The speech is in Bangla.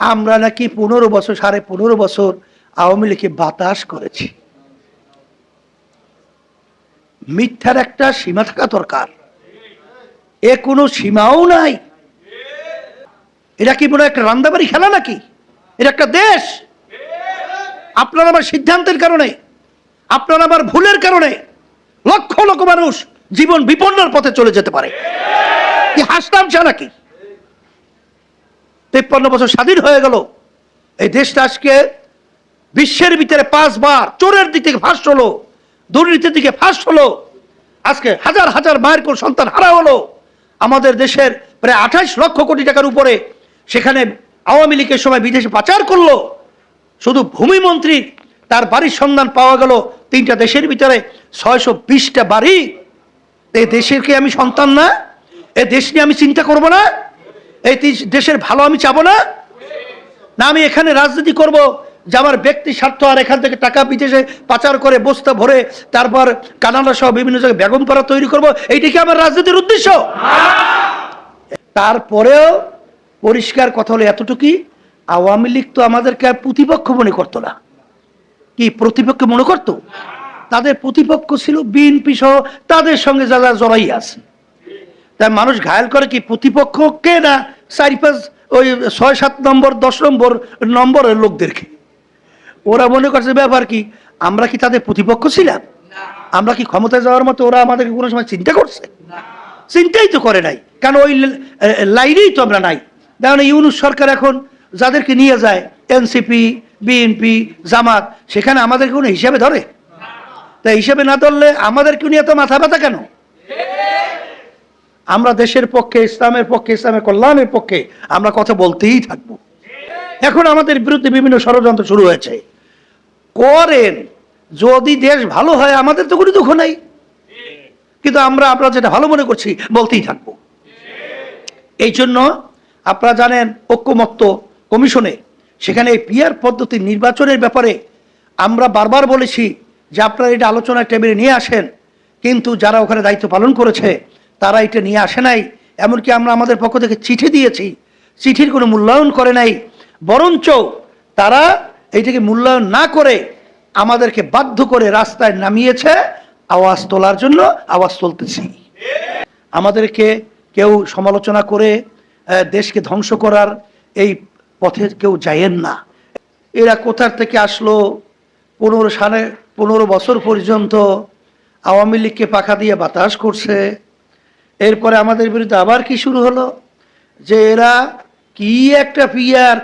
আমরা নাকি 15 বছর 15.5 বছর আওয়ামী লীগকে বাতাস করেছি। মিথ্যার একটা সীমা থাকা দরকার। এ কোনো সীমাও নাই। এটা কি মনে একটা রান্দাবাড়ি খেলা নাকি? এটা একটা দেশ। আপনার আমার সিদ্ধান্তের কারণে, আপনার আমার ভুলের কারণে লক্ষ লক্ষ মানুষ জীবন বিপন্নের পথে চলে যেতে পারে। কি হাসতামশা নাকি? 53 বছর স্বাধীন হয়ে গেল, এই দেশটা আজকে বিশ্বের ভিতরে 5 বার চোরের দিক থেকে ফার্স্ট হলো, দুর্নীতির দিকে ফার্স্ট হলো। আজকে হাজার হাজার মায়ের কোন সন্তান হারা হলো। আমাদের দেশের প্রায় 28 লক্ষ কোটি টাকার উপরে সেখানে আওয়ামী লীগের সময় বিদেশে পাচার করলো। শুধু ভূমিমন্ত্রী তার বাড়ির সন্ধান পাওয়া গেল 3টা দেশের ভিতরে 620টা বাড়ি। এই দেশের কি আমি সন্তান না? এই দেশ নিয়ে আমি চিন্তা করব না? এই দেশের ভালো আমি চাবো না? না আমি এখানে রাজনীতি করব যে আমার ব্যক্তি স্বার্থ, আর এখান থেকে টাকা বিদেশে পাচার করে বস্তা ভরে তারপর কানাডা সহ বিভিন্ন জায়গায় বেগমপাড়া তৈরি করব, এইটা কি আমার রাজনীতির উদ্দেশ্য? তারপরেও পরিষ্কার কথা হলো এতটুকুই, আওয়ামী লীগ তো আমাদেরকে আর প্রতিপক্ষ মনে করতো না। কি প্রতিপক্ষ মনে করতো? তাদের প্রতিপক্ষ ছিল বিএনপি সহ তাদের সঙ্গে যারা জড়াই আছে। তাই মানুষ ঘায়াল করে কি প্রতিপক্ষকে না 4-5 ওই 6-7 নম্বর 10 নম্বরের লোকদেরকে। ওরা মনে করছে ব্যাপার কি আমরা কি তাদের প্রতিপক্ষ ছিলাম? আমরা কি ক্ষমতায় যাওয়ার মতো ওরা আমাদেরকে কোনো সময় চিন্তা করছে? চিন্তাই তো করে নাই, কারণ ওই লাইনেই তো আমরা নাই। দেখুন ইউনূস সরকার এখন যাদেরকে নিয়ে যায় এনসিপি, বিএনপি, জামাত, সেখানে আমাদেরকে কোনো হিসাবে ধরে? তাই হিসাবে না ধরলে আমাদেরকে নিয়ে এত মাথা ব্যথা কেন? আমরা দেশের পক্ষে, ইসলামের পক্ষে, ইসলামের কল্যাণের পক্ষে আমরা কথা বলতেই থাকবো। এখন আমাদের বিরুদ্ধে বিভিন্ন ষড়যন্ত্র শুরু হয়েছে। করেন, যদি দেশ ভালো হয় আমাদের তো কোনো দুঃখ নাই, কিন্তু আমরা যেটা ভালো মনে করছি বলতেই থাকবো। এই জন্য আপনারা জানেন ঐক্যমত্য কমিশনে সেখানে পিআর পদ্ধতির নির্বাচনের ব্যাপারে আমরা বারবার বলেছি যে আপনারা এটা আলোচনার টেবিলে নিয়ে আসেন, কিন্তু যারা ওখানে দায়িত্ব পালন করেছে তারা এটা নিয়ে আসে নাই। এমনকি আমরা আমাদের পক্ষ থেকে চিঠি দিয়েছি, চিঠির কোনো মূল্যায়ন করে নাই, বরঞ্চ তারা এইটাকে মূল্যায়ন না করে আমাদেরকে বাধ্য করে রাস্তায় নামিয়েছে আওয়াজ তোলার জন্য। আওয়াজ তুলতেছি। আমাদেরকে কেউ সমালোচনা করে দেশকে ধ্বংস করার এই পথে কেউ যায়েন না। এরা কোথার থেকে আসলো? 15 বছর পর্যন্ত আওয়ামী লীগকে পাখা দিয়ে বাতাস করছে। এরপরে আমাদের বিরুদ্ধে আবার কি শুরু হলো যে এরা কি একটা পিআর